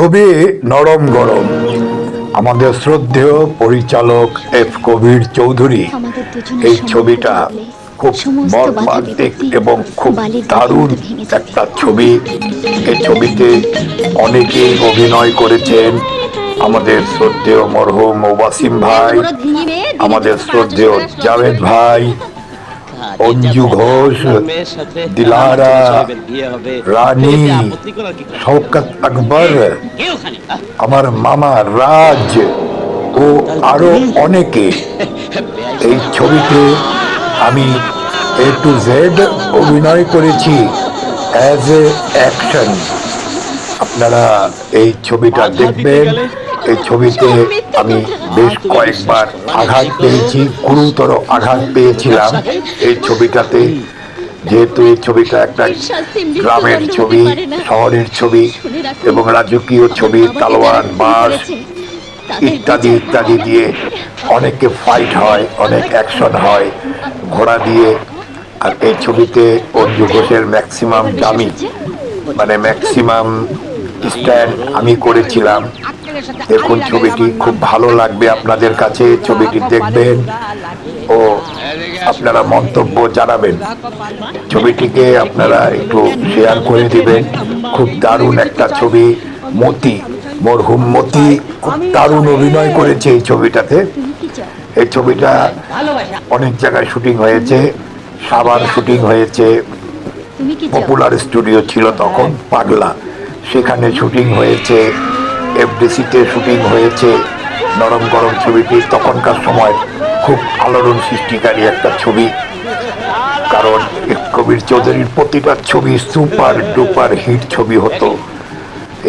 ছবি নরম গরম। আমাদের শ্রদ্ধেয় পরিচালক এফ কবির চৌধুরী এই ছবিটা খুব মর্মান্তিক এবং খুব দারুণ একটা ছবি। এই ছবিতে অনেকেই অভিনয় করেছেন। আমাদের শ্রদ্ধেয় মরহুম ওয়াসিম ভাই, আমাদের শ্রদ্ধেয় জাভেদ ভাই, অঞ্জু ঘোষ, দিলারা, রানী, শওকত আকবর, আমার মামা রাজ ও আরো অনেকে। এই ছবিতে আমি A to Z অভিনয় করেছি অ্যাজ এ অ্যাকশন। আপনারা এই ছবিটা দেখবেন। এই ছবিতে আমি বেশ কয়েকবার আঘাত পেয়েছি, গুরুতর আঘাত পেয়েছিলাম এই ছবিটাতে। যেহেতু এই ছবিটা একটা গ্রামের ছবি, শহরের ছবি এবং রাজকীয় ছবি, তালোয়ার, বাঁশ ইত্যাদি ইত্যাদি দিয়ে অনেকে ফাইট হয়, অনেক অ্যাকশন হয় ঘোড়া দিয়ে। আর এই ছবিতে অঞ্জু ঘোষের ম্যাক্সিমাম দামি মানে ম্যাক্সিমাম স্ট্যান্ড আমি করেছিলাম। দেখুন ছবিটি খুব ভালো লাগবে আপনাদের কাছে। ছবিটি দেখবেন ও আপনারা মন্তব্য জানাবেন। ছবিটিকে আপনারা একটু শেয়ার করে দিবেন। খুব দারুণ একটা ছবি। মতি, মরহুম মতি খুব দারুণ অভিনয় করেছে এই ছবিটাতে। এই ছবিটা অনেক জায়গায় শুটিং হয়েছে। সাভার শুটিং হয়েছে, পপুলার স্টুডিও ছিল তখন পাগলা, সেখানে শুটিং হয়েছে। এফডিসিতে শুটিং হয়েছে। নরম গরম ছবিটি তখনকার সময় খুব আলোড়ন সৃষ্টিকারী একটা ছবি। কারণ কবির চৌধুরীর প্রতিটা ছবি সুপার ডুপার হিট ছবি হতো।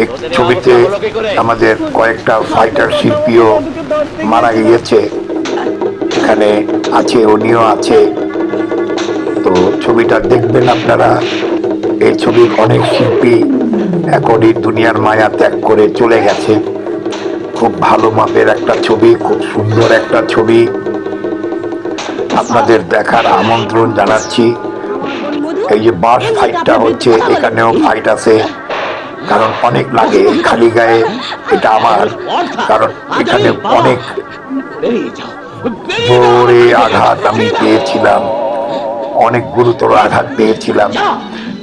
এই ছবিতে আমাদের কয়েকটা ফাইটার শিল্পীও মারা গিয়েছে, এখানে আছে, উনিও আছে। তো ছবিটা দেখবেন আপনারা। এই ছবির অনেক শিল্পী এখন এই দুনিয়ার মায়া ত্যাগ করে চলে গেছে। খুব ভালো মাপের একটা ছবি, খুব সুন্দর একটা ছবি। আপনাদের দেখার আমন্ত্রণ জানাচ্ছি। এই যে বাস ফাইটটা হচ্ছে, এখানেও ফাইট আছে। কারণ অনেক লাগে খালি গায়ে, এটা আমার, কারণ এখানে অনেক জোরে আঘাত আমি পেয়েছিলাম, অনেক গুরুতর আঘাত পেয়েছিলাম।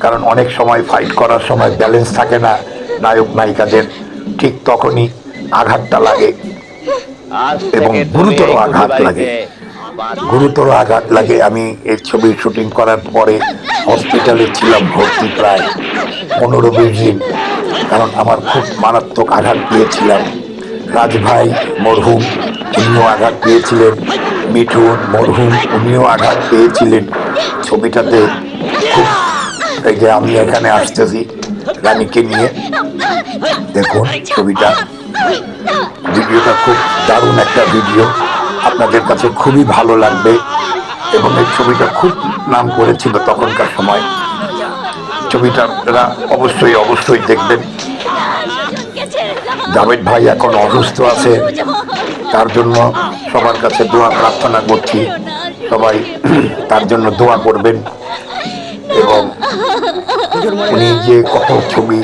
কারণ অনেক সময় ফাইট করার সময় ব্যালেন্স থাকে না নায়ক নায়িকাদের, ঠিক তখনই আঘাতটা লাগে এবং গুরুতর আঘাত লাগে, গুরুতর আঘাত লাগে। আমি এই ছবির শুটিং করার পরে হসপিটালে ছিলাম ভর্তি প্রায় 15-20 দিন, কারণ আমার খুব মারাত্মক আঘাত পেয়েছিলাম। রাজভাই মরহুম উনিও আঘাত পেয়েছিলেন, মিঠুন মরহুম উনিও আঘাত পেয়েছিলেন ছবিটাতে। খুব এই যে আমি এখানে আসতেছি রানীকে নিয়ে, দেখুন ছবিটা, ভিডিওটা খুব দারুণ একটা ভিডিও, আপনাদের কাছে খুবই ভালো লাগবে। এবং এই ছবিটা খুব নাম করেছিল তখনকার সময়। ছবিটা আপনারা অবশ্যই অবশ্যই দেখবেন। জাভেদ ভাই এখন অসুস্থ আছে, তার জন্য সবার কাছে দোয়া প্রার্থনা করছি। সবাই তার জন্য দোয়া করবেন। এবং উনি যে কত ছবি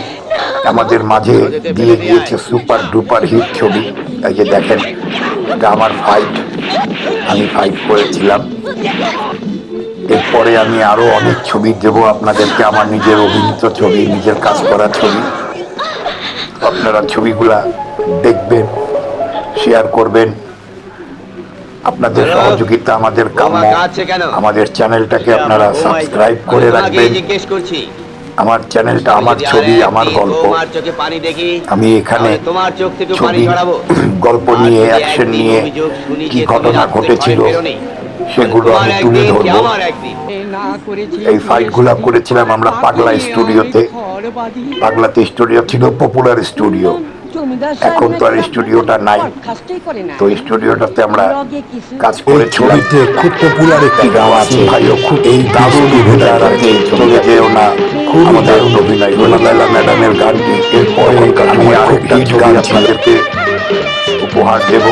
আমাদের মাঝে দিয়ে গিয়েছে, সুপার ডুপার হিট ছবি। এই যে দেখেন, এটা আমার ফাইট, আমি ফাইট করেছিলাম। এরপরে আমি আরো অনেক ছবি দেব আপনাদেরকে, আমার নিজের অভিনীত ছবি, নিজের কাজ করা ছবি। আপনারা ছবিগুলা দেখবেন, শেয়ার করবেন। আপনাদের সহযোগিতা আমাদের কাম্য। আমাদের চ্যানেলটাকে আপনারা সাবস্ক্রাইব করে রাখবেন। আমার চ্যানেলটা আমার ছবি, আমার গল্প। আমি এখানে ছবি, গল্প নিয়ে, অ্যাকশন নিয়ে কি ঘটনা ঘটেছিল সেগুলো আমি তুলে ধরবো। এই ফাইটগুলো করেছিলাম আমরা পাগলা স্টুডিওতে। পাগলাতে স্টুডিও ছিল পপুলার স্টুডিও, এখন তো আর স্টুডিওটা নাই। তো স্টুডিওটাতে আমরা কাজ করে, ছবিতে খুব পপুলার একটি গান আছে, ভাইও খুব এই দারুণ অভিনয় আছে, চলে যেও না, খুব দারুণ অভিনয় রোনালাইলা ম্যাডামের গানটি। এরপরে আমি আরেকটি গান আপনাদেরকে উপহার দেব,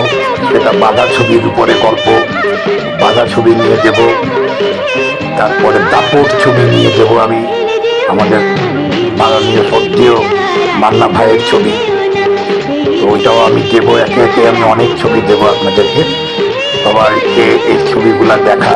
সেটা বাঘা ছবির উপরে গল্প, বাঘা ছবি নিয়ে দেব। তারপরে দাপট ছবি নিয়ে দেব আমি, আমাদের মাননীয় সত্যিও মান্না ভাইয়ের ছবি। ওইটাও আমি দেবো, একে একে আমি অনেক ছবি দেবো আপনাদেরকে। সবাইকে এই ছবিগুলা দেখা